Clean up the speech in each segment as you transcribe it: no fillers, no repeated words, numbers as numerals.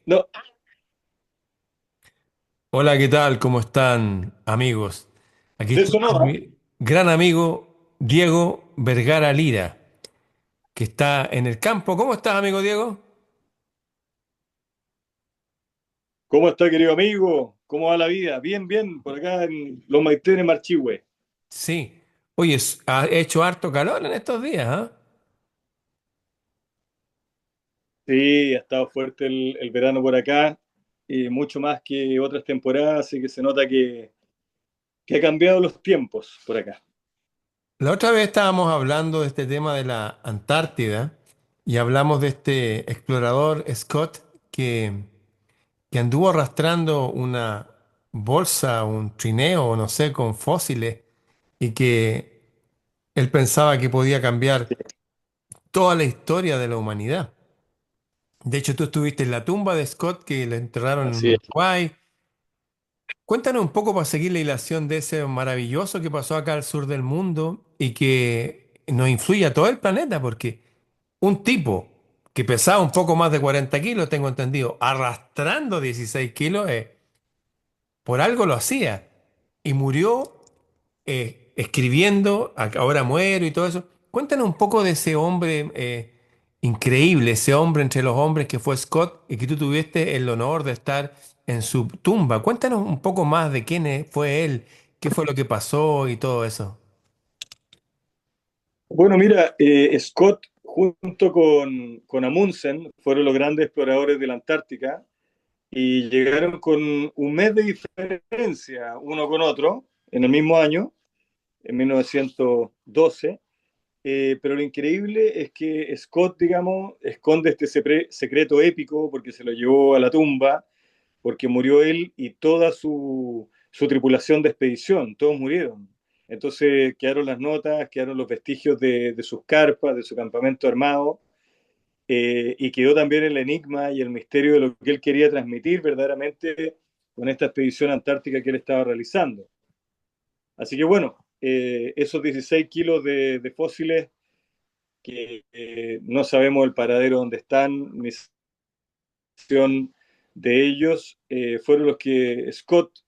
No, Hola, ¿qué tal? ¿Cómo están, amigos? Aquí de estoy con Sonora. mi gran amigo Diego Vergara Lira, que está en el campo. ¿Cómo estás, amigo Diego? ¿Cómo está, querido amigo? ¿Cómo va la vida? Bien, bien, por acá en Los Maitenes, Marchihue. Sí. Oye, ha hecho harto calor en estos días, ¿ah? Sí, ha estado fuerte el verano por acá, y mucho más que otras temporadas, así que se nota que ha cambiado los tiempos por acá. La otra vez estábamos hablando de este tema de la Antártida y hablamos de este explorador Scott que, que anduvo arrastrando una bolsa, un trineo, no sé, con fósiles y que él pensaba que podía cambiar toda la historia de la humanidad. De hecho, tú estuviste en la tumba de Scott, que le enterraron en Así es. Uruguay. Cuéntanos un poco para seguir la hilación de ese maravilloso que pasó acá al sur del mundo y que nos influye a todo el planeta, porque un tipo que pesaba un poco más de 40 kilos, tengo entendido, arrastrando 16 kilos, por algo lo hacía y murió escribiendo, ahora muero y todo eso. Cuéntanos un poco de ese hombre increíble, ese hombre entre los hombres que fue Scott y que tú tuviste el honor de estar en su tumba. Cuéntanos un poco más de fue él, qué fue lo que pasó y todo eso. Bueno, mira, Scott junto con Amundsen fueron los grandes exploradores de la Antártica y llegaron con un mes de diferencia uno con otro en el mismo año, en 1912. Pero lo increíble es que Scott, digamos, esconde este secreto épico porque se lo llevó a la tumba, porque murió él y toda su tripulación de expedición, todos murieron. Entonces quedaron las notas, quedaron los vestigios de sus carpas, de su campamento armado, y quedó también el enigma y el misterio de lo que él quería transmitir verdaderamente con esta expedición antártica que él estaba realizando. Así que bueno, esos 16 kilos de fósiles que no sabemos el paradero donde están, ni situación de ellos, fueron los que Scott,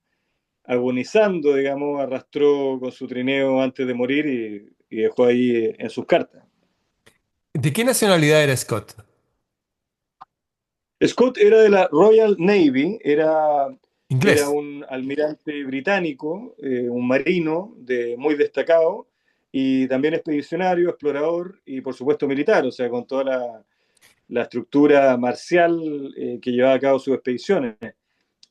agonizando, digamos, arrastró con su trineo antes de morir y dejó ahí en sus cartas. ¿De qué nacionalidad era Scott? Scott era de la Royal Navy, era Inglés. un almirante británico, un marino muy destacado, y también expedicionario, explorador y por supuesto militar, o sea, con toda la estructura marcial que llevaba a cabo sus expediciones.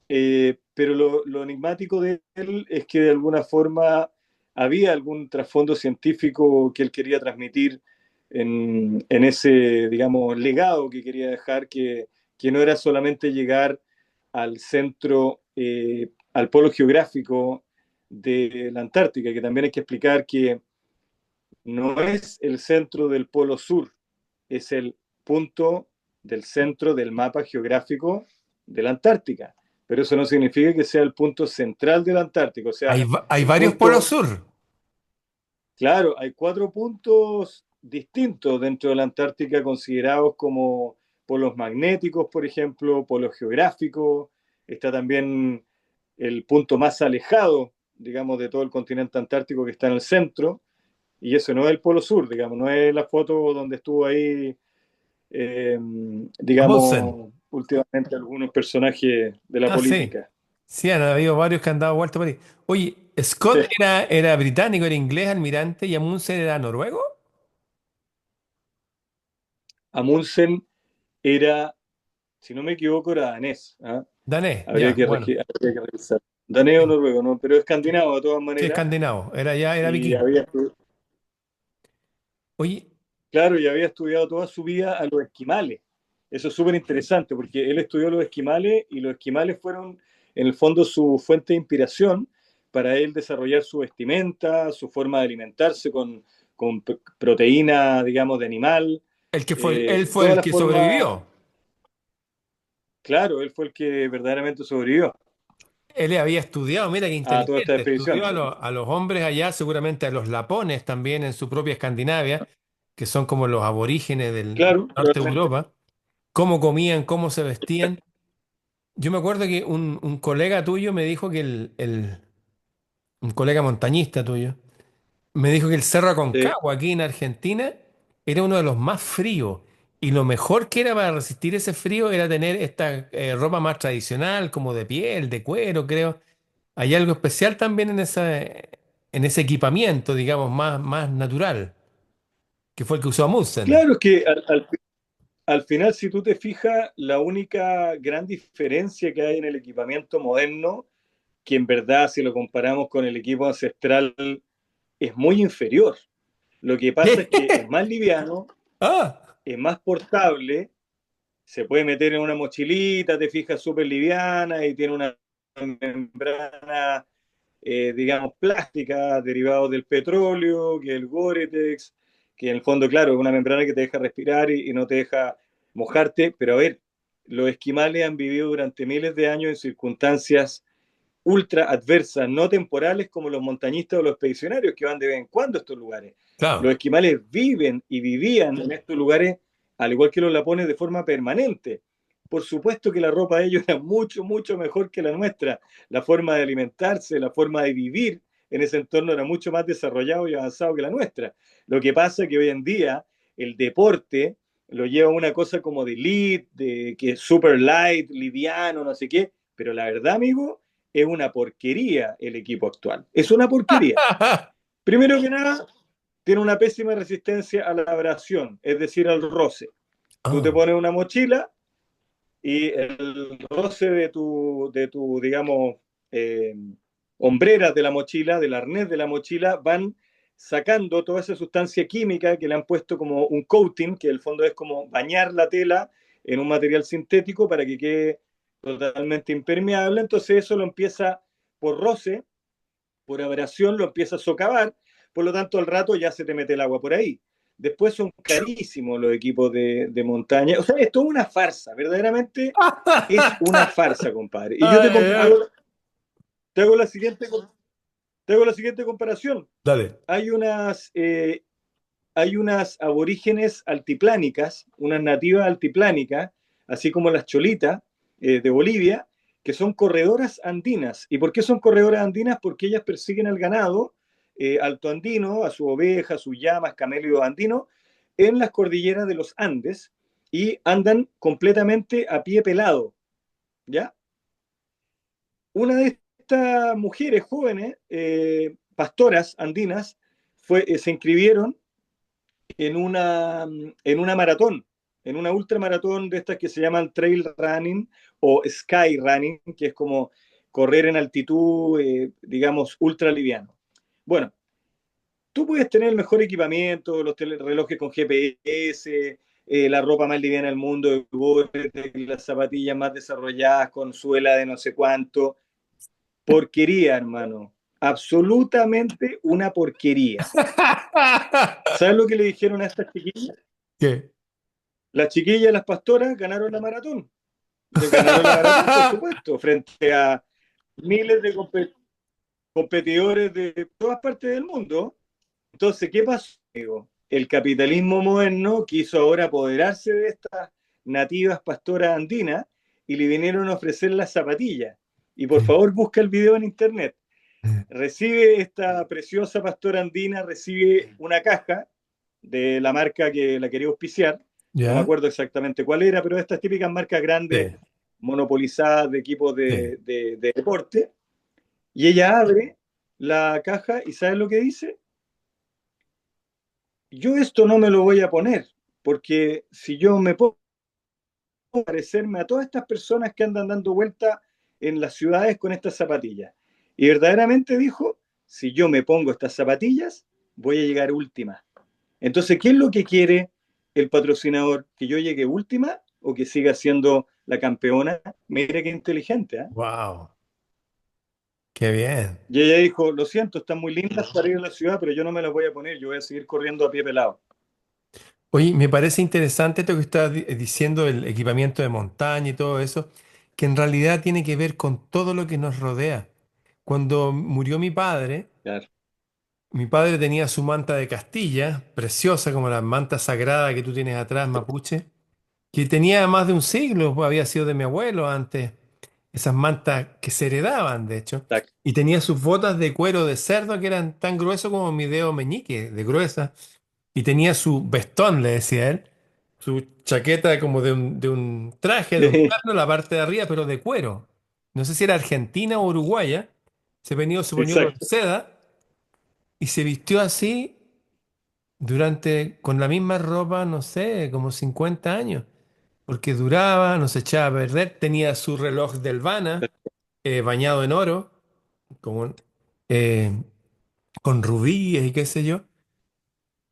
Pero lo enigmático de él es que de alguna forma había algún trasfondo científico que él quería transmitir en ese, digamos, legado que quería dejar, que no era solamente llegar al centro, al polo geográfico de la Antártica, que también hay que explicar que no es el centro del polo sur, es el punto del centro del mapa geográfico de la Antártica. Pero eso no significa que sea el punto central de la Antártica. O sea, Hay el varios polos punto, sur. claro, hay cuatro puntos distintos dentro de la Antártica considerados como polos magnéticos, por ejemplo, polos geográficos. Está también el punto más alejado, digamos, de todo el continente antártico que está en el centro. Y eso no es el polo sur, digamos, no es la foto donde estuvo ahí, eh, Amundsen. digamos, últimamente algunos personajes de la Ah, sí. política. Sí, han habido varios que han dado vuelta por ahí. Oye, Sí. Scott era británico, era inglés, almirante, y Amundsen era noruego. Amundsen era, si no me equivoco, era danés. ¿Ah? Danés, ya, bueno. Habría que revisar. Danés o Sí, noruego, ¿no? Pero escandinavo de todas sí, maneras. escandinavo, era Y vikingo. había, Oye, claro, y había estudiado toda su vida a los esquimales. Eso es súper interesante porque él estudió los esquimales y los esquimales fueron, en el fondo, su fuente de inspiración para él desarrollar su vestimenta, su forma de alimentarse con proteína, digamos, de animal. él fue Toda el la que forma, sobrevivió. claro, él fue el que verdaderamente sobrevivió Él había estudiado, mira qué a toda esta inteligente, expedición. estudió a los hombres allá, seguramente a los lapones también en su propia Escandinavia, que son como los aborígenes del Claro, norte de probablemente. Europa, cómo comían, cómo se vestían. Yo me acuerdo que un colega tuyo me dijo que un colega montañista tuyo, me dijo que el Cerro Sí. Aconcagua aquí en Argentina era uno de los más fríos. Y lo mejor que era para resistir ese frío era tener esta ropa más tradicional, como de piel, de cuero, creo. Hay algo especial también en ese equipamiento, digamos, más natural, que fue el que usó Amundsen. Claro, es que al final, si tú te fijas, la única gran diferencia que hay en el equipamiento moderno, que en verdad si lo comparamos con el equipo ancestral es muy inferior. Lo que pasa es que es más liviano, Ah, es más portable, se puede meter en una mochilita, te fijas, súper liviana y tiene una membrana, digamos, plástica, derivado del petróleo, que el Gore-Tex, que en el fondo, claro, es una membrana que te deja respirar y no te deja mojarte, pero a ver, los esquimales han vivido durante miles de años en circunstancias ultra adversas, no temporales como los montañistas o los expedicionarios que van de vez en cuando a estos lugares. Los claro. esquimales viven y vivían en estos lugares, al igual que los lapones, de forma permanente. Por supuesto que la ropa de ellos era mucho, mucho mejor que la nuestra. La forma de alimentarse, la forma de vivir en ese entorno era mucho más desarrollado y avanzado que la nuestra. Lo que pasa es que hoy en día el deporte lo lleva a una cosa como de elite, de que es super light, liviano, no sé qué, pero la verdad, amigo, es una porquería el equipo actual. Es una porquería. Primero que nada, tiene una pésima resistencia a la abrasión, es decir, al roce. Tú te Ah, pones una mochila y el roce de tu digamos, eh, hombreras de la mochila, del arnés de la mochila, van sacando toda esa sustancia química que le han puesto como un coating, que en el fondo es como bañar la tela en un material sintético para que quede totalmente impermeable. Entonces eso lo empieza por roce, por abrasión, lo empieza a socavar, por lo tanto al rato ya se te mete el agua por ahí. Después son carísimos los equipos de montaña. O sea, esto es una farsa, verdaderamente es una farsa, compadre. Y yo ay, te, ay, ay. te hago la siguiente, te hago la siguiente comparación. Dale. Hay unas, eh, hay unas aborígenes altiplánicas, unas nativas altiplánicas, así como las cholitas de Bolivia, que son corredoras andinas. ¿Y por qué son corredoras andinas? Porque ellas persiguen al ganado alto andino, a su oveja, a sus llamas, camélidos andinos, en las cordilleras de los Andes y andan completamente a pie pelado, ¿ya? Una de estas mujeres jóvenes, pastoras andinas, se inscribieron en una maratón, en una ultramaratón de estas que se llaman trail running o sky running, que es como correr en altitud, digamos, ultra liviano. Bueno, tú puedes tener el mejor equipamiento, los relojes con GPS, la ropa más liviana del mundo, las zapatillas más desarrolladas con suela de no sé cuánto. Porquería, hermano. Absolutamente una porquería. ¿Sabes lo que le dijeron a estas chiquillas? ¿Qué? Las chiquillas, las pastoras, ganaron la maratón. Ganaron la maratón, por supuesto, frente a miles de competidores de todas partes del mundo. Entonces, ¿qué pasó, amigo? El capitalismo moderno quiso ahora apoderarse de estas nativas pastoras andinas y le vinieron a ofrecer las zapatillas. Y por favor, busca el video en internet. Recibe esta preciosa pastora andina, recibe una caja de la marca que la quería auspiciar, no me ¿Ya? acuerdo exactamente cuál era, pero de estas típicas marcas grandes, Sí, monopolizadas de equipos sí. de deporte, y ella abre la caja y ¿sabes lo que dice? Yo esto no me lo voy a poner, porque si yo me pongo a parecerme a todas estas personas que andan dando vuelta en las ciudades con estas zapatillas. Y verdaderamente dijo, si yo me pongo estas zapatillas, voy a llegar última. Entonces, ¿qué es lo que quiere el patrocinador? ¿Que yo llegue última o que siga siendo la campeona? Mira qué inteligente, ¿eh? Wow, qué bien. Y ella dijo, lo siento, están muy lindas para ir a la ciudad, pero yo no me las voy a poner, yo voy a seguir corriendo a pie pelado. Oye, me parece interesante esto que estás diciendo, el equipamiento de montaña y todo eso, que en realidad tiene que ver con todo lo que nos rodea. Cuando murió Claro. mi padre tenía su manta de Castilla, preciosa como la manta sagrada que tú tienes atrás, mapuche, que tenía más de un siglo, pues, había sido de mi abuelo antes. esas mantas que se heredaban, de hecho, Exacto. y tenía sus botas de cuero de cerdo que eran tan gruesos como mi dedo meñique, de gruesas, y tenía su vestón, le decía él, su chaqueta como de un traje, de un Sí, terno, la parte de arriba, pero de cuero. No sé si era argentina o uruguaya, se venía su pañuelo de exacto. seda y se vistió así durante, con la misma ropa, no sé, como 50 años, porque duraba, no se echaba a perder, tenía su reloj del Vana, bañado en oro, con, eh, con rubíes y qué sé yo,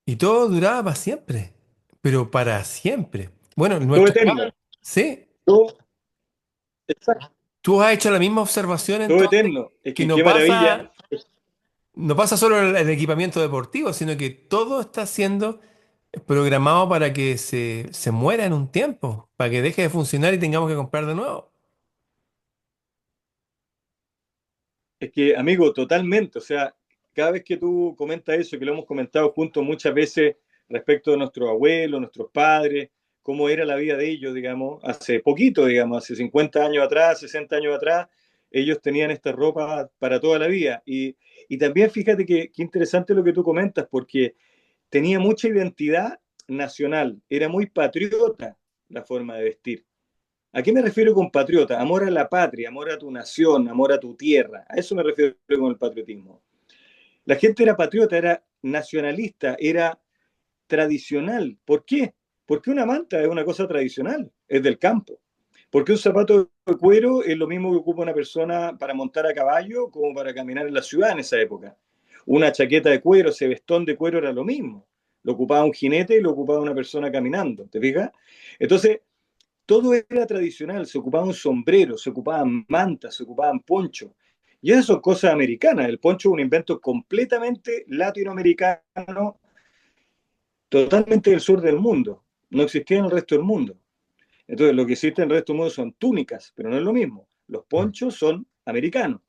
y todo duraba para siempre, pero para siempre. Bueno, Todo nuestros eterno. padres, sí, Todo, exacto. tú has hecho la misma observación Todo entonces, eterno. Es que que qué maravilla. no pasa solo el equipamiento deportivo, sino que todo está siendo programado para que se muera en un tiempo, para que deje de funcionar y tengamos que comprar de nuevo. Es que, amigo, totalmente. O sea, cada vez que tú comentas eso, que lo hemos comentado juntos muchas veces respecto de nuestros abuelos, nuestros padres, cómo era la vida de ellos, digamos, hace poquito, digamos, hace 50 años atrás, 60 años atrás, ellos tenían esta ropa para toda la vida. Y también fíjate que interesante lo que tú comentas, porque tenía mucha identidad nacional, era muy patriota la forma de vestir. ¿A qué me refiero con patriota? Amor a la patria, amor a tu nación, amor a tu tierra. A eso me refiero con el patriotismo. La gente era patriota, era nacionalista, era tradicional. ¿Por qué? Porque una manta es una cosa tradicional, es del campo. Porque un zapato de cuero es lo mismo que ocupa una persona para montar a caballo como para caminar en la ciudad en esa época. Una chaqueta de cuero, ese vestón de cuero era lo mismo. Lo ocupaba un jinete y lo ocupaba una persona caminando. ¿Te fijas? Entonces, todo era tradicional, se ocupaban sombreros, se ocupaban mantas, se ocupaban ponchos. Y esas son cosas americanas. El poncho es un invento completamente latinoamericano, totalmente del sur del mundo. No existía en el resto del mundo. Entonces, lo que existe en el resto del mundo son túnicas, pero no es lo mismo. Los ponchos son americanos.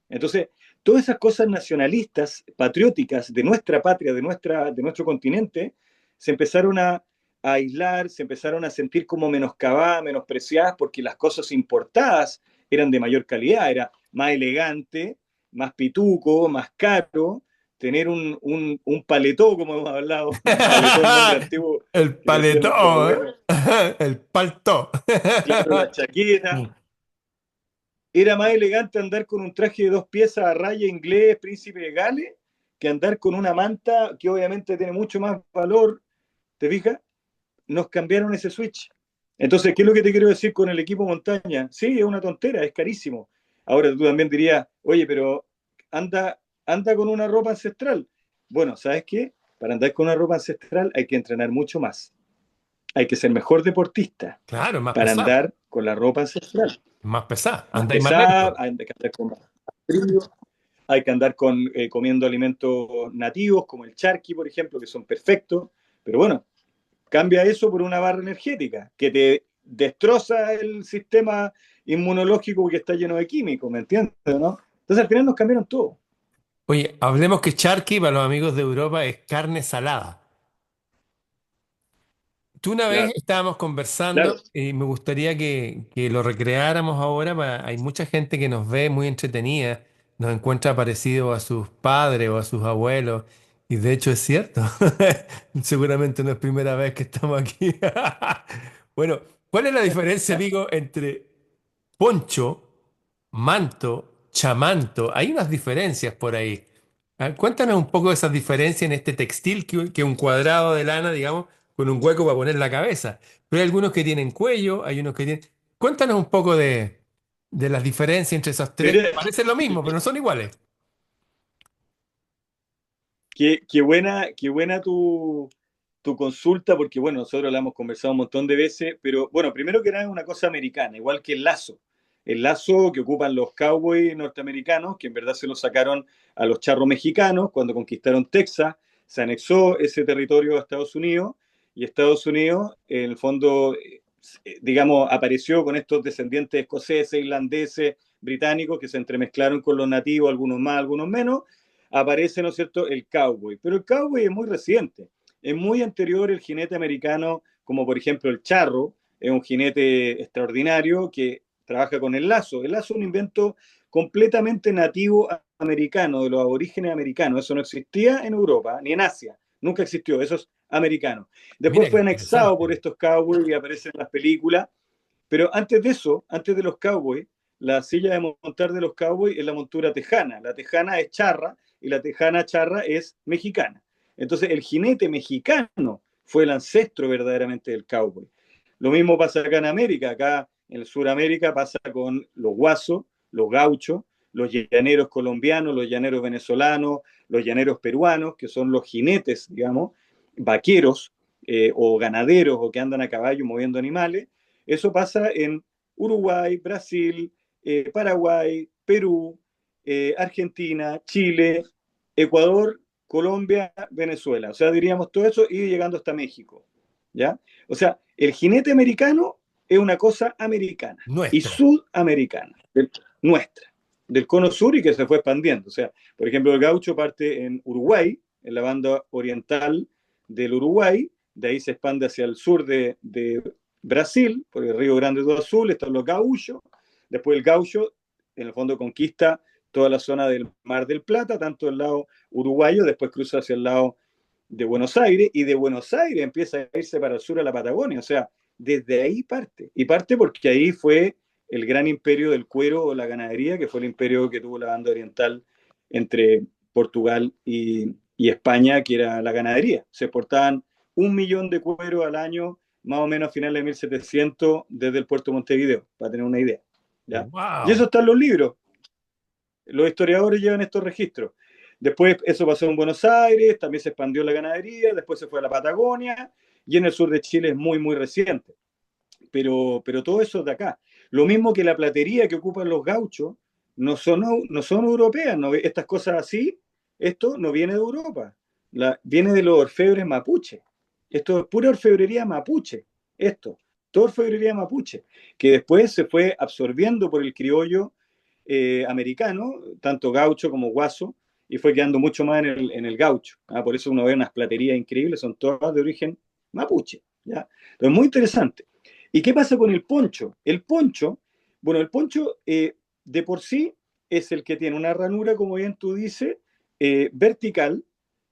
Entonces, todas esas cosas nacionalistas, patrióticas de nuestra patria, de nuestro continente, se empezaron a aislar, se empezaron a sentir como menoscabadas, menospreciadas, porque las cosas importadas eran de mayor calidad, era más elegante, más pituco, más caro, tener un paletó, como hemos hablado, paletó, el nombre antiguo El que le decían nuestros paletón, abuelos, el paltó. claro, la chaqueta. Era más elegante andar con un traje de dos piezas a raya inglés, príncipe de Gales, que andar con una manta que obviamente tiene mucho más valor. ¿Te fijas? Nos cambiaron ese switch. Entonces, ¿qué es lo que te quiero decir con el equipo montaña? Sí, es una tontera, es carísimo. Ahora tú también dirías, oye, pero anda con una ropa ancestral. Bueno, ¿sabes qué? Para andar con una ropa ancestral hay que entrenar mucho más. Hay que ser mejor deportista Claro, más para pesado, andar con la ropa ancestral. más pesado, Más andáis más pesada, lento. hay que andar con más frío, hay que andar comiendo alimentos nativos como el charqui, por ejemplo, que son perfectos, pero bueno, cambia eso por una barra energética que te destroza el sistema inmunológico que está lleno de químicos, ¿me entiendes? ¿No? Entonces al final nos cambiaron todo. Oye, hablemos que charqui para los amigos de Europa es carne salada. Tú una vez Claro, estábamos claro. conversando y me gustaría que lo recreáramos ahora. Hay mucha gente que nos ve muy entretenida, nos encuentra parecido a sus padres o a sus abuelos, y de hecho es cierto. Seguramente no es primera vez que estamos aquí. Bueno, ¿cuál es la diferencia, amigo, entre poncho, manto, chamanto? Hay unas diferencias por ahí. Cuéntanos un poco de esas diferencias en este textil que un cuadrado de lana, digamos, con un hueco para poner la cabeza. Pero hay algunos que tienen cuello, hay unos que tienen... Cuéntanos un poco de las diferencias entre esos tres. Mira, Parecen lo mismo, pero no son iguales. qué buena tu consulta, porque bueno, nosotros la hemos conversado un montón de veces, pero bueno, primero que nada es una cosa americana, igual que el lazo. El lazo que ocupan los cowboys norteamericanos, que en verdad se lo sacaron a los charros mexicanos cuando conquistaron Texas, se anexó ese territorio a Estados Unidos y Estados Unidos, en el fondo, digamos, apareció con estos descendientes escoceses, irlandeses, británicos que se entremezclaron con los nativos, algunos más, algunos menos, aparece, ¿no es cierto?, el cowboy. Pero el cowboy es muy reciente, es muy anterior el jinete americano, como por ejemplo el charro, es un jinete extraordinario que trabaja con el lazo. El lazo es un invento completamente nativo americano, de los aborígenes americanos. Eso no existía en Europa, ni en Asia. Nunca existió, eso es americano. Mira Después qué fue anexado interesante. por estos cowboys y aparece en las películas. Pero antes de eso, antes de los cowboys, la silla de montar de los cowboys es la montura tejana. La tejana es charra y la tejana charra es mexicana. Entonces, el jinete mexicano fue el ancestro verdaderamente del cowboy. Lo mismo pasa acá en América. Acá en Sudamérica pasa con los guasos, los gauchos, los llaneros colombianos, los llaneros venezolanos, los llaneros peruanos, que son los jinetes, digamos, vaqueros o ganaderos o que andan a caballo moviendo animales. Eso pasa en Uruguay, Brasil, Paraguay, Perú, Argentina, Chile, Ecuador, Colombia, Venezuela. O sea, diríamos todo eso y llegando hasta México. ¿Ya? O sea, el jinete americano es una cosa americana y Nuestra. sudamericana, nuestra, del cono sur y que se fue expandiendo. O sea, por ejemplo, el gaucho parte en Uruguay, en la banda oriental del Uruguay, de ahí se expande hacia el sur de Brasil, por el Río Grande do Sul, están los gauchos, después el gaucho, en el fondo conquista toda la zona del Mar del Plata, tanto el lado uruguayo, después cruza hacia el lado de Buenos Aires, y de Buenos Aires empieza a irse para el sur a la Patagonia, o sea, desde ahí parte, y parte porque ahí fue el gran imperio del cuero o la ganadería, que fue el imperio que tuvo la banda oriental entre Portugal y España, que era la ganadería. Se exportaban 1 millón de cueros al año, más o menos a finales de 1700, desde el puerto de Montevideo, para tener una idea. ¿Ya? Y eso Wow. está en los libros. Los historiadores llevan estos registros. Después eso pasó en Buenos Aires, también se expandió la ganadería, después se fue a la Patagonia, y en el sur de Chile es muy, muy reciente. Pero todo eso es de acá. Lo mismo que la platería que ocupan los gauchos, no son europeas, no, estas cosas así, esto no viene de Europa, viene de los orfebres mapuche. Esto es pura orfebrería mapuche, esto, toda orfebrería mapuche, que después se fue absorbiendo por el criollo americano, tanto gaucho como guaso, y fue quedando mucho más en el gaucho. Por eso uno ve unas platerías increíbles, son todas de origen mapuche. ¿Ya? Pero es muy interesante. ¿Y qué pasa con el poncho? El poncho, bueno, el poncho de por sí es el que tiene una ranura, como bien tú dices, vertical,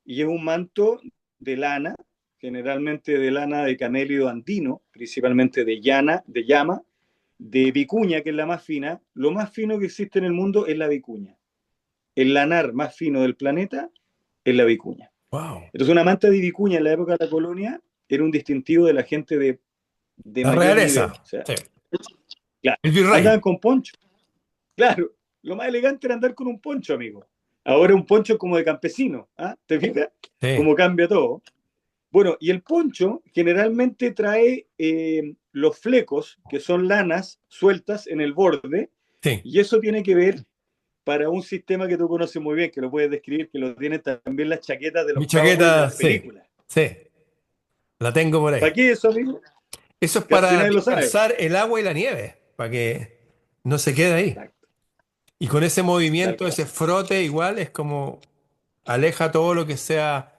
y es un manto de lana, generalmente de lana de camélido andino, principalmente de llama, de vicuña, que es la más fina. Lo más fino que existe en el mundo es la vicuña. El lanar más fino del planeta es la vicuña. Wow. Entonces, una manta de vicuña en la época de la colonia era un distintivo de la gente de La mayor nivel. realeza. O sea, Sí. claro, El virrey. andaban con poncho. Claro, lo más elegante era andar con un poncho, amigo. Ahora un poncho como de campesino. ¿Ah? ¿Te fijas? Sí. Cómo cambia todo. Bueno, y el poncho generalmente trae los flecos, que son lanas sueltas en el borde, Sí. y eso tiene que ver para un sistema que tú conoces muy bien, que lo puedes describir, que lo tienen también las chaquetas de Mi los cowboys de chaqueta, las sí. películas. Sí. La tengo por ¿Para ahí. qué eso, amigo? Eso es Casi para nadie lo sabe. dispersar el agua y la nieve, para que no se quede ahí. Exacto, Y con ese tal movimiento, cual. ese frote, igual es como aleja todo lo que sea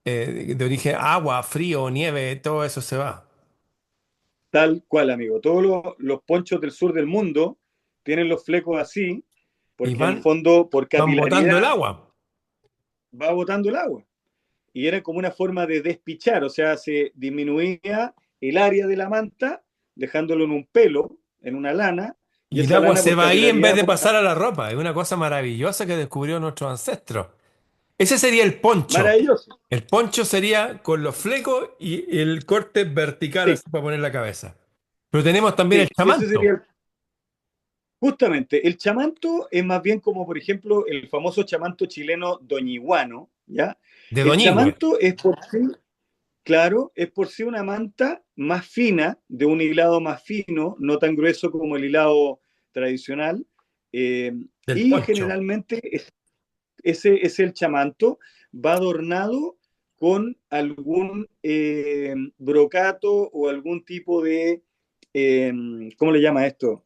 de origen agua, frío, nieve, todo eso se va. Tal cual, amigo. Todos los ponchos del sur del mundo tienen los flecos así, Y porque en el van, fondo, por van botando el capilaridad, agua. va botando el agua. Y era como una forma de despichar, o sea, se disminuía el área de la manta, dejándolo en un pelo, en una lana, y Y el esa agua lana se por va ahí en vez capilaridad de bota. pasar a la ropa. Es una cosa maravillosa que descubrió nuestros ancestros. Ese sería el poncho. Maravilloso. El poncho sería con los flecos y el corte vertical Sí, así para poner la cabeza. Pero tenemos también el sí, ese sería chamanto. justamente. El chamanto es más bien como, por ejemplo, el famoso chamanto chileno doñiguano, ¿ya? De El Doñigüe. chamanto es por sí, claro, es por sí una manta más fina, de un hilado más fino, no tan grueso como el hilado tradicional, eh, Del y poncho. generalmente ese es el chamanto, va adornado con algún brocato o algún tipo de, eh, ¿cómo le llama esto?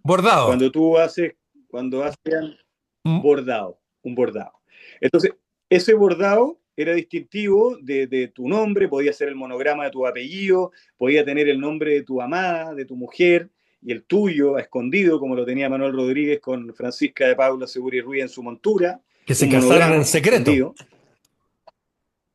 Bordado. Cuando tú haces, cuando hacen Mm. bordado, un bordado. Entonces, ese bordado era distintivo de tu nombre, podía ser el monograma de tu apellido, podía tener el nombre de tu amada, de tu mujer, y el tuyo a escondido, como lo tenía Manuel Rodríguez con Francisca de Paula Seguri Ruiz en su montura, Que se un casaron en monograma secreto. escondido,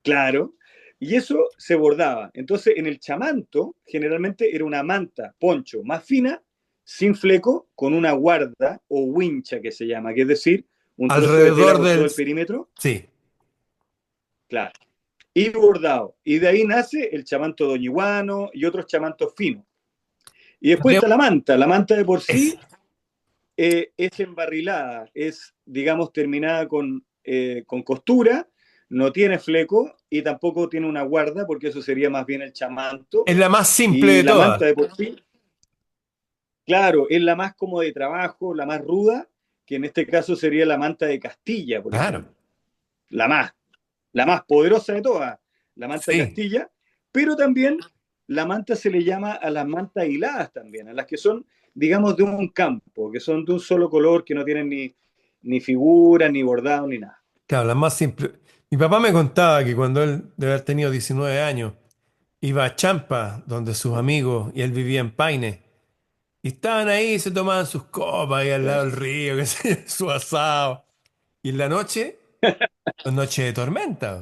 claro, y eso se bordaba. Entonces, en el chamanto, generalmente era una manta, poncho, más fina, sin fleco, con una guarda o wincha que se llama, que es decir, un trozo de tela Alrededor por todo del... el perímetro, Sí. claro, y bordado. Y de ahí nace el chamanto doñiguano y otros chamantos finos. Y después está la manta de por Es, sí es embarrilada, es, digamos, terminada con costura, no tiene fleco y tampoco tiene una guarda, porque eso sería más bien el chamanto. es la más simple Y de la todas. manta de por sí, claro, es la más como de trabajo, la más ruda, que en este caso sería la manta de Castilla, por Claro. ejemplo. La más, la más poderosa de todas, la manta de Sí. Castilla, pero también la manta se le llama a las mantas hiladas también, a las que son, digamos, de un campo, que son de un solo color, que no tienen ni figura, ni bordado, ni nada. Claro, la más simple. Mi papá me contaba que cuando él debe haber tenido 19 años, iba a Champa, donde sus amigos, y él vivía en Paine. Y estaban ahí, se tomaban sus copas ahí al lado del río, que sé, su asado. Y en la noche, noche de tormenta,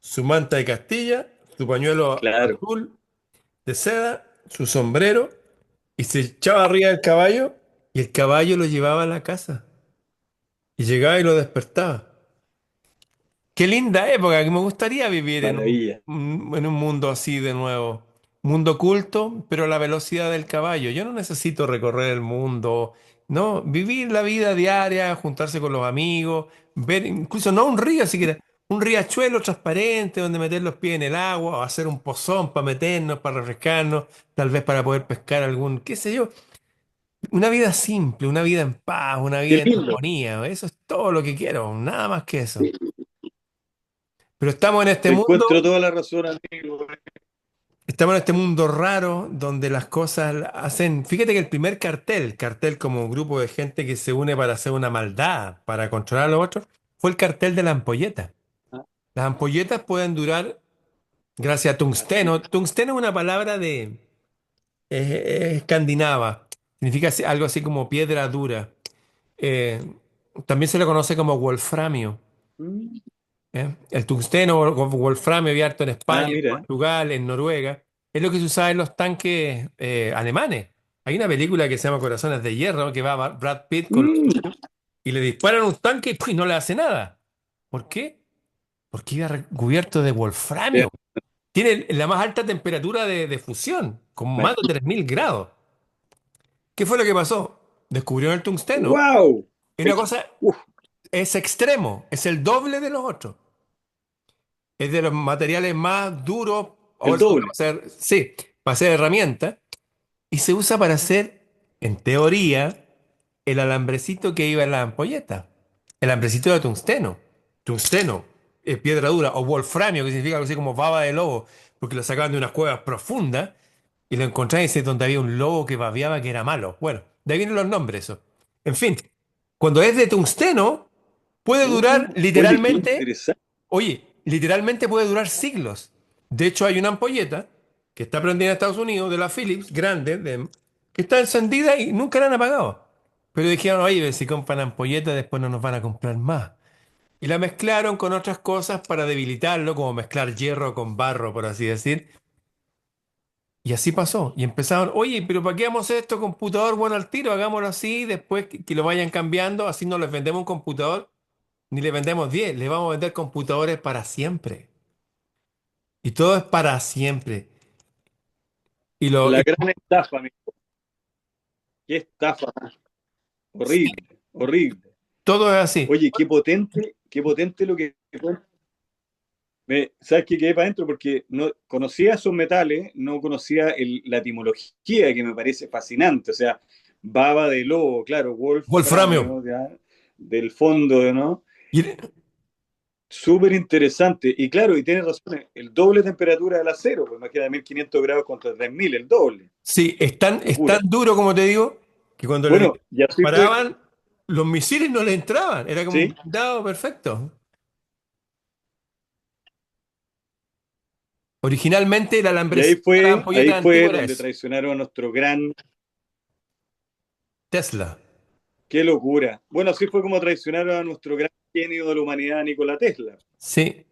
su manta de Castilla, su pañuelo Claro, azul de seda, su sombrero, y se echaba arriba del caballo, y el caballo lo llevaba a la casa. Y llegaba y lo despertaba. Qué linda época, que me gustaría vivir en maravilla. en un mundo así de nuevo. Mundo culto, pero a la velocidad del caballo. Yo no necesito recorrer el mundo, no, vivir la vida diaria, juntarse con los amigos, ver incluso no un río siquiera, un riachuelo transparente donde meter los pies en el agua, o hacer un pozón para meternos, para refrescarnos, tal vez para poder pescar algún, qué sé yo. Una vida simple, una vida en paz, una Qué vida en lindo. armonía. Eso es todo lo que quiero, nada más que eso. Pero estamos en este Te encuentro mundo, toda la razón, amigo. estamos en este mundo raro donde las cosas hacen. Fíjate que el primer cartel, cartel como un grupo de gente que se une para hacer una maldad, para controlar a los otros, fue el cartel de la ampolleta. Las ampolletas pueden durar gracias a tungsteno. Tungsteno es una palabra de escandinava. Significa algo así como piedra dura. Eh, También se le conoce como wolframio. Mm. El tungsteno o wolframio abierto en Ah, España, en mira. Portugal, en Noruega, es lo que se usaba en los tanques alemanes. Hay una película que se llama Corazones de Hierro, que va Brad Pitt con los Mm. suyos y le disparan un tanque y ¡pum! No le hace nada. ¿Por qué? Porque iba recubierto de wolframio. Tiene la más alta temperatura de fusión, con más de 3000 grados. ¿Qué fue lo que pasó? Descubrieron el tungsteno ¡Wow! y una cosa Uf, es extremo, es el doble de los otros. Es de los materiales más duros, el ahora se usa doble. para hacer, sí, para hacer herramientas, y se usa para hacer, en teoría, el alambrecito que iba en la ampolleta. El alambrecito de tungsteno. Tungsteno, piedra dura, o wolframio, que significa algo así como baba de lobo, porque lo sacaban de unas cuevas profundas y lo encontraban y ese donde había un lobo que babeaba que era malo. Bueno, de ahí vienen los nombres, eso. En fin, cuando es de tungsteno, puede durar Oye, qué literalmente. interesante. Oye, literalmente puede durar siglos. De hecho, hay una ampolleta que está prendida en Estados Unidos, de la Philips, grande, que está encendida y nunca la han apagado. Pero dijeron, oye, si compran ampolleta, después no nos van a comprar más. Y la mezclaron con otras cosas para debilitarlo, como mezclar hierro con barro, por así decir. Y así pasó. Y empezaron, oye, pero ¿para qué vamos a hacer esto computador bueno al tiro? Hagámoslo así, después que lo vayan cambiando, así no les vendemos un computador, ni le vendemos 10, le vamos a vender computadores para siempre. Y todo es para siempre. La Y gran estafa, amigo. Qué estafa. sí, Horrible, horrible. todo es así. Oye, qué potente lo que ¿sabes qué quedé para adentro? Porque no conocía esos metales, no conocía la etimología que me parece fascinante. O sea, baba de lobo, claro, Wolframio. wolframio, ¿ya? Del fondo, ¿no? Y Súper interesante. Y claro, y tienes razón, el doble de temperatura del acero, pues imagínate 1500 grados contra 3000, el doble. sí, es tan Locura. duro como te digo, que cuando le Bueno, y así fue, disparaban, los misiles no le entraban. Era como un ¿sí? blindado perfecto. Originalmente el Y alambrecito de la ampolleta ahí antigua fue era donde eso. traicionaron a nuestro gran, Tesla. Qué locura. Bueno, así fue como traicionaron a nuestro gran genio de la humanidad, Nikola Tesla. Sí,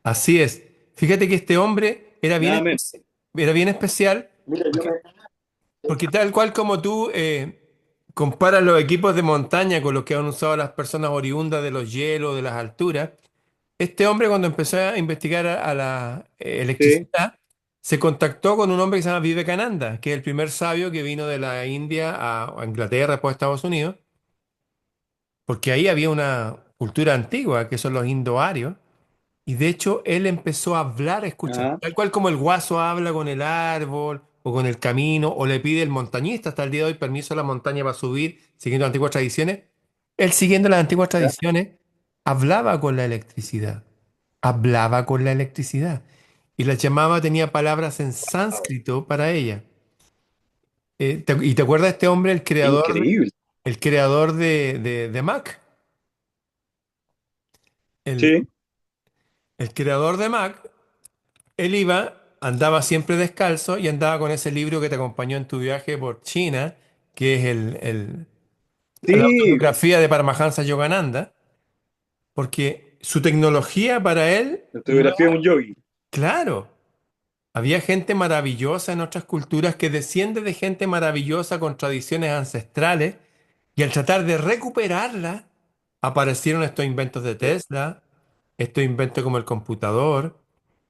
así es. Fíjate que este hombre Nada menos. era bien especial Mira, yo porque, me... porque tal cual como tú comparas los equipos de montaña con los que han usado las personas oriundas de los hielos, de las alturas, este hombre cuando empezó a investigar a la Sí. electricidad, se contactó con un hombre que se llama Vivekananda, que es el primer sabio que vino de la India a Inglaterra, después a Estados Unidos, porque ahí había una cultura antigua, que son los indoarios. Y de hecho, él empezó a hablar, escucha, Ajá. tal cual como el guaso habla con el árbol o con el camino, o le pide el montañista hasta el día de hoy permiso a la montaña para subir, siguiendo las antiguas tradiciones. Él, siguiendo las antiguas Ya. tradiciones, hablaba con la electricidad. Hablaba con la electricidad. Y la llamaba, tenía palabras en sánscrito para ella. ¿Y te acuerdas de este hombre, Increíble. el creador de Mac? El, Sí. el creador de Mac. Él iba, andaba siempre descalzo y andaba con ese libro que te acompañó en tu viaje por China, que es la Sí. autobiografía de Paramahansa Yogananda, porque su tecnología para él La no fotografía de era un yogi. claro. Había gente maravillosa en otras culturas que desciende de gente maravillosa con tradiciones ancestrales y al tratar de recuperarla, aparecieron estos inventos de Sí. Tesla, estos inventos como el computador.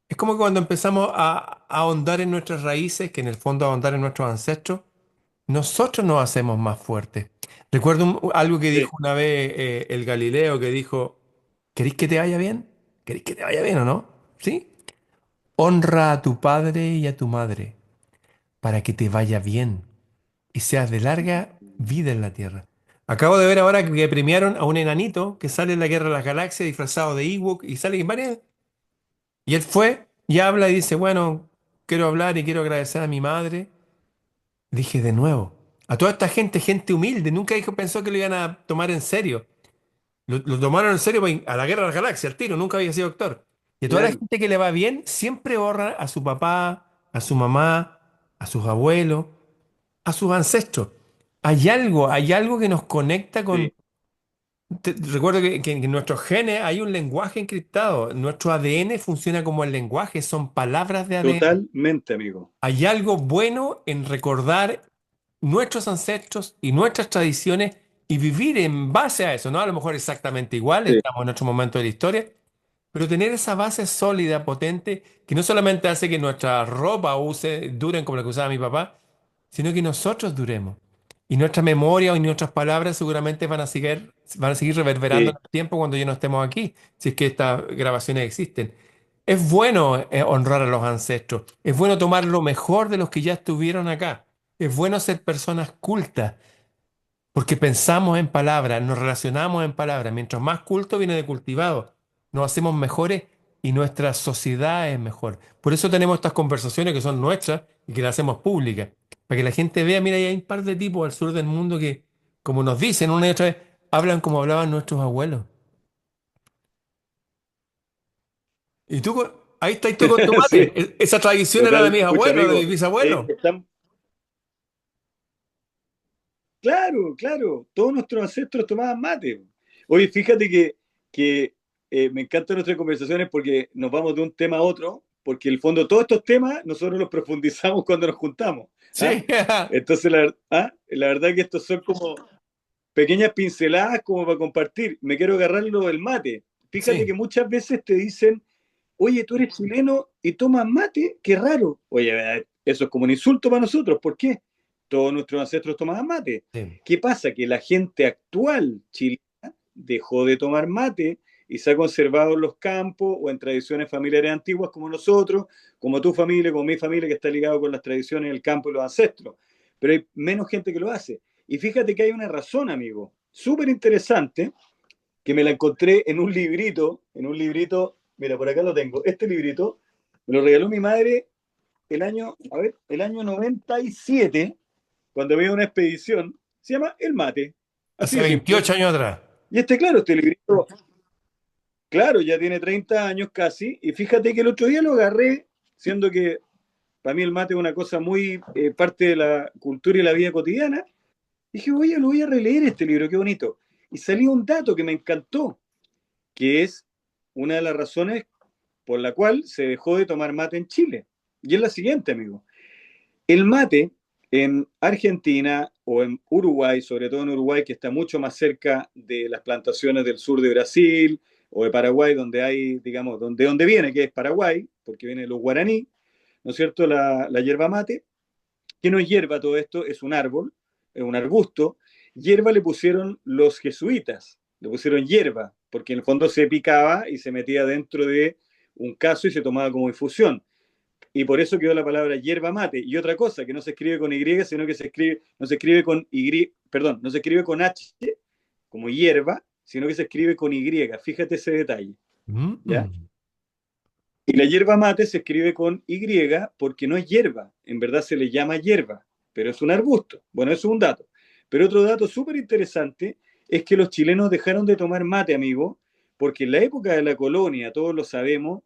Es como que cuando empezamos a ahondar en nuestras raíces, que en el fondo ahondar en nuestros ancestros, nosotros nos hacemos más fuertes. Recuerdo algo que Sí. dijo una vez el Galileo, que dijo, ¿queréis que te vaya bien? ¿Queréis que te vaya bien o no? ¿Sí? Honra a tu padre y a tu madre para que te vaya bien y seas de larga vida en la tierra. Acabo de ver ahora que premiaron a un enanito que sale en la Guerra de las Galaxias disfrazado de Ewok y sale en varias. Y él fue y habla y dice, bueno, quiero hablar y quiero agradecer a mi madre. Dije de nuevo, a toda esta gente, gente humilde, nunca dijo, pensó que lo iban a tomar en serio. Lo tomaron en serio a la Guerra de las Galaxias, al tiro, nunca había sido actor. Y a toda la Claro. gente que le va bien, siempre honra a su papá, a su mamá, a sus abuelos, a sus ancestros. Hay algo que nos conecta con... Sí. Recuerdo que en nuestros genes hay un lenguaje encriptado. Nuestro ADN funciona como el lenguaje, son palabras de ADN. Totalmente, amigo. Hay algo bueno en recordar nuestros ancestros y nuestras tradiciones y vivir en base a eso, ¿no? A lo mejor exactamente igual, Sí. estamos en otro momento de la historia, pero tener esa base sólida, potente, que no solamente hace que nuestra ropa duren como la que usaba mi papá, sino que nosotros duremos. Y nuestra memoria y nuestras palabras seguramente van a seguir reverberando en Sí. el tiempo cuando ya no estemos aquí, si es que estas grabaciones existen. Es bueno honrar a los ancestros, es bueno tomar lo mejor de los que ya estuvieron acá, es bueno ser personas cultas, porque pensamos en palabras, nos relacionamos en palabras. Mientras más culto viene de cultivado, nos hacemos mejores y nuestra sociedad es mejor. Por eso tenemos estas conversaciones que son nuestras y que las hacemos públicas, para que la gente vea, mira, hay un par de tipos al sur del mundo que, como nos dicen una y otra vez, hablan como hablaban nuestros abuelos. Y tú, ahí estás tú con tu Sí. mate. Esa tradición era de Total. mis Pucha, abuelos, de amigo. mis bisabuelos. Están... Claro, claro. Todos nuestros ancestros tomaban mate. Oye, fíjate que me encantan nuestras conversaciones porque nos vamos de un tema a otro, porque en el fondo todos estos temas nosotros los profundizamos cuando nos juntamos. ¿Ah? Sí, Entonces, la verdad que estos son como pequeñas pinceladas como para compartir. Me quiero agarrar lo del mate. Fíjate que sí, muchas veces te dicen, oye, tú eres chileno y tomas mate, qué raro. Oye, eso es como un insulto para nosotros. ¿Por qué? Todos nuestros ancestros tomaban mate. sí. ¿Qué pasa? Que la gente actual chilena dejó de tomar mate y se ha conservado en los campos o en tradiciones familiares antiguas como nosotros, como tu familia, como mi familia, que está ligado con las tradiciones del campo y los ancestros. Pero hay menos gente que lo hace. Y fíjate que hay una razón, amigo, súper interesante, que me la encontré en un librito, mira, por acá lo tengo, este librito, me lo regaló mi madre el año, a ver, el año 97, cuando había una expedición, se llama El Mate, así Hace de simple. 28 años atrás. Y claro, este librito, claro, ya tiene 30 años casi, y fíjate que el otro día lo agarré, siendo que para mí el mate es una cosa muy parte de la cultura y la vida cotidiana, Dije, oye, lo voy a releer este libro, qué bonito. Y salía un dato que me encantó, que es una de las razones por la cual se dejó de tomar mate en Chile. Y es la siguiente, amigo. El mate en Argentina o en Uruguay, sobre todo en Uruguay, que está mucho más cerca de las plantaciones del sur de Brasil o de Paraguay, donde hay, digamos, donde viene, que es Paraguay, porque viene los guaraní, ¿no es cierto? La hierba mate, que no es hierba todo esto, es un árbol, es un arbusto. Hierba le pusieron los jesuitas, le pusieron hierba, porque en el fondo se picaba y se metía dentro de un caso y se tomaba como infusión. Y por eso quedó la palabra hierba mate. Y otra cosa, que no se escribe con Y, sino que no se escribe con Y, perdón, no se escribe con H, como hierba, sino que se escribe con Y. Fíjate ese detalle, ¿ya? Mm. Y la hierba mate se escribe con Y porque no es hierba, en verdad se le llama hierba, pero es un arbusto. Bueno, eso es un dato. Pero otro dato súper interesante es que los chilenos dejaron de tomar mate, amigo, porque en la época de la colonia, todos lo sabemos,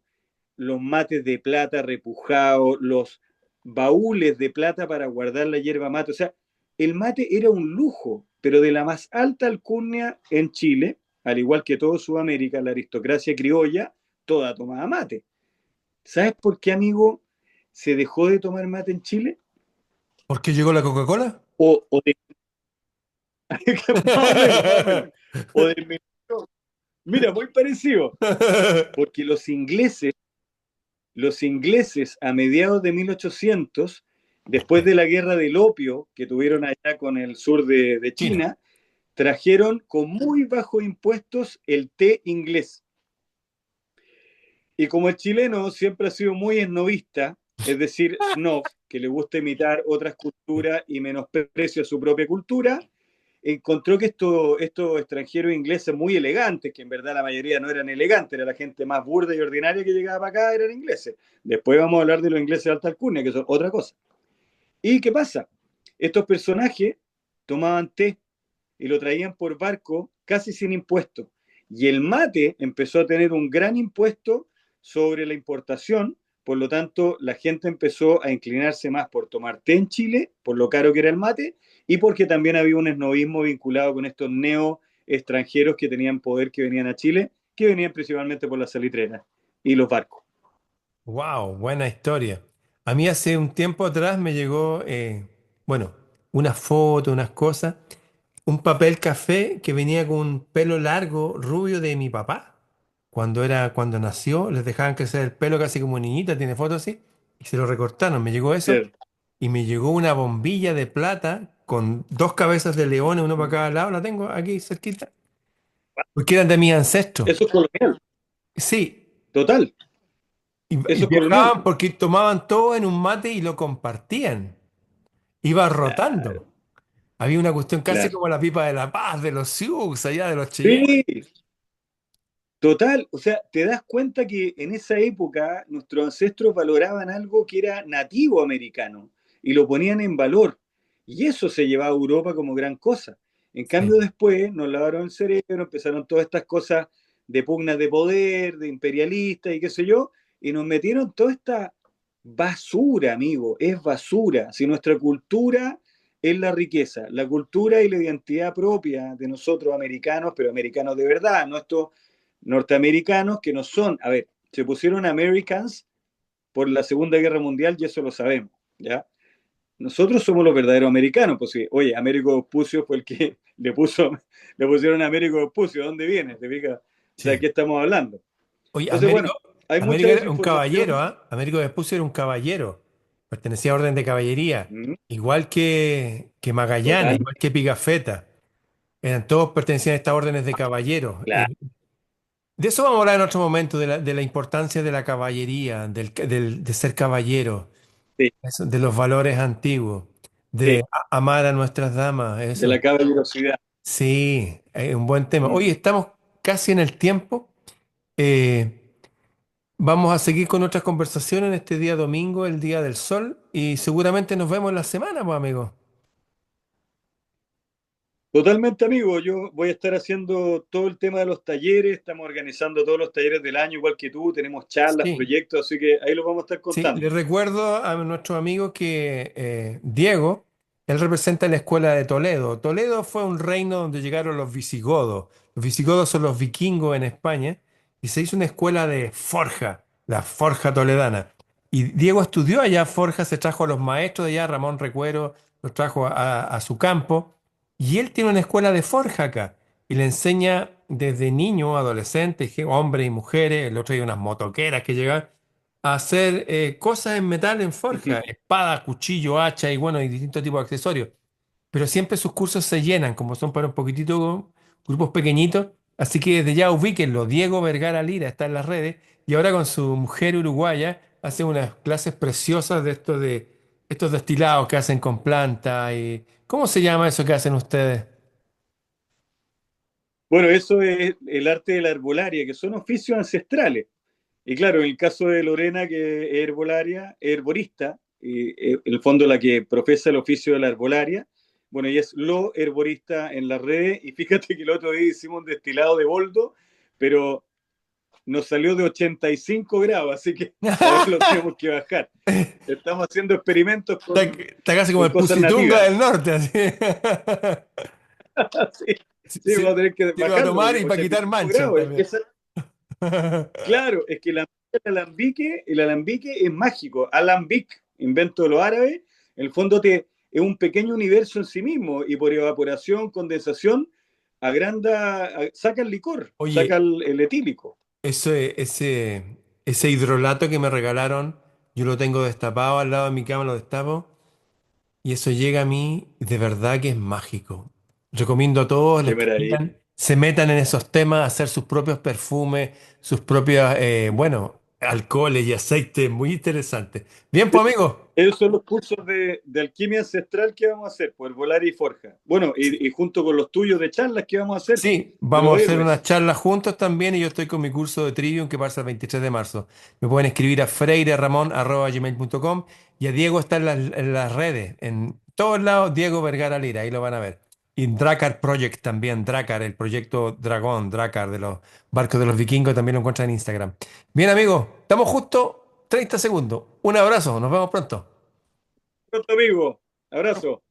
los mates de plata repujados, los baúles de plata para guardar la hierba mate. O sea, el mate era un lujo, pero de la más alta alcurnia en Chile, al igual que todo Sudamérica, la aristocracia criolla, toda tomaba mate. ¿Sabes por qué, amigo, se dejó de tomar mate en Chile? ¿Por qué llegó la Coca-Cola? O de, más o menos, más o menos. O de, mira, muy parecido. Porque los ingleses a mediados de 1800, después de la guerra del opio que tuvieron allá con el sur de China. China, trajeron con muy bajos impuestos el té inglés. Y como el chileno siempre ha sido muy esnovista, es decir, snob, que le gusta imitar otras culturas y menosprecia su propia cultura, encontró que estos extranjeros ingleses muy elegantes, que en verdad la mayoría no eran elegantes, era la gente más burda y ordinaria que llegaba para acá, eran ingleses. Después vamos a hablar de los ingleses de alta alcurnia, que son otra cosa. ¿Y qué pasa? Estos personajes tomaban té y lo traían por barco casi sin impuesto. Y el mate empezó a tener un gran impuesto sobre la importación, por lo tanto la gente empezó a inclinarse más por tomar té en Chile, por lo caro que era el mate, y porque también había un esnovismo vinculado con estos neo extranjeros que tenían poder que venían a Chile, que venían principalmente por las salitreras y los barcos. Wow, buena historia. A mí hace un tiempo atrás me llegó, bueno, una foto, unas cosas, un papel café que venía con un pelo largo, rubio de mi papá. Cuando nació, les dejaban crecer el pelo casi como niñita, tiene fotos así, y se lo recortaron. Me llegó eso ¿Cierto? y me llegó una bombilla de plata con dos cabezas de leones, uno para cada lado, la tengo aquí cerquita, porque eran de mis ancestros. Eso es colonial, Sí, total, y eso es colonial. viajaban porque tomaban todo en un mate y lo compartían. Iba Claro, rotando. Había una cuestión casi claro. como la pipa de la paz de los Sioux, allá de los Cheyennes. Sí, total, o sea, te das cuenta que en esa época nuestros ancestros valoraban algo que era nativo americano y lo ponían en valor. Y eso se llevaba a Europa como gran cosa. En cambio, Sí. después nos lavaron el cerebro, empezaron todas estas cosas de pugnas de poder, de imperialistas y qué sé yo, y nos metieron toda esta basura, amigo, es basura. Si nuestra cultura es la riqueza, la cultura y la identidad propia de nosotros americanos, pero americanos de verdad, no estos norteamericanos que no son, a ver, se pusieron Americans por la Segunda Guerra Mundial y eso lo sabemos, ¿ya? Nosotros somos los verdaderos americanos, pues sí, oye, Américo Vespucio fue el que le pusieron Américo Vespucio, ¿de dónde viene? ¿Te fijas? O sea, ¿de Sí. qué estamos hablando? Oye, Entonces, Américo, bueno, hay mucha Américo era un caballero, desinformación. ¿ah? Américo Vespucio era un caballero. Pertenecía a orden de caballería. Mm, Igual que Magallanes, total, igual que Pigafetta. Eran todos pertenecían a estas órdenes de caballeros. claro, De eso vamos a hablar en otro momento, de la importancia de la caballería, de ser caballero, sí, de los valores antiguos, sí, de amar a nuestras damas, de eso. la caballerosidad. Sí, es un buen tema. Mm. Oye, estamos casi en el tiempo. Eh, Vamos a seguir con otras conversaciones en este día domingo, el Día del Sol, y seguramente nos vemos la semana, pues, amigo. Totalmente, amigo. Yo voy a estar haciendo todo el tema de los talleres. Estamos organizando todos los talleres del año, igual que tú. Tenemos charlas, Sí, proyectos, así que ahí lo vamos a estar sí. contando. Le recuerdo a nuestro amigo que Diego Él representa la escuela de Toledo. Toledo fue un reino donde llegaron los visigodos. Los visigodos son los vikingos en España y se hizo una escuela de forja, la forja toledana. Y Diego estudió allá forja, se trajo a los maestros de allá, Ramón Recuero, los trajo a su campo y él tiene una escuela de forja acá y le enseña desde niño, adolescentes, hombres y mujeres, el otro día unas motoqueras que llegan a hacer cosas en metal en forja, espada, cuchillo, hacha y bueno, y distintos tipos de accesorios. Pero siempre sus cursos se llenan, como son para un poquitito grupos pequeñitos. Así que desde ya ubíquenlo. Diego Vergara Lira está en las redes y ahora con su mujer uruguaya hace unas clases preciosas de estos destilados que hacen con planta y ¿cómo se llama eso que hacen ustedes? Bueno, eso es el arte de la herbolaria, que son oficios ancestrales. Y claro, en el caso de Lorena, que es herbolaria, es herborista, y en el fondo la que profesa el oficio de la herbolaria, bueno, ella es lo herborista en las redes, y fíjate que el otro día hicimos un destilado de boldo, pero nos salió de 85 grados, así que ahora lo tenemos que bajar. Estamos haciendo experimentos Está casi como con el cosas Pusitunga nativas. del norte, así. Sí, Sí, sí, vamos a tener que sí lo va a bajarlo, tomar porque y para quitar 85 manchas grados. también. Claro, es que el alambique es mágico. Alambic, invento de los árabes, en el fondo es un pequeño universo en sí mismo y por evaporación, condensación, saca el licor, saca Oye, el etílico. ese hidrolato que me regalaron, yo lo tengo destapado al lado de mi cama, lo destapo, y eso llega a mí, de verdad que es mágico. Recomiendo a todos Qué los que maravilla. quieran, se metan en esos temas, a hacer sus propios perfumes, sus propios, bueno, alcoholes y aceites, muy interesante. Bien, pues amigo. Esos son los cursos de alquimia ancestral que vamos a hacer, por volar y forja. Bueno, y junto con los tuyos de charlas que vamos a hacer, Sí, de los vamos a hacer unas héroes. charlas juntos también y yo estoy con mi curso de Trivium que pasa el 23 de marzo. Me pueden escribir a freireramon@gmail.com y a Diego está en las redes, en todos lados, Diego Vergara Lira, ahí lo van a ver. Y Dracar Project también, Dracar, el proyecto Dragón, Dracar de los barcos de los vikingos también lo encuentran en Instagram. Bien, amigo, estamos justo 30 segundos. Un abrazo, nos vemos pronto. Pronto, amigo. Abrazo.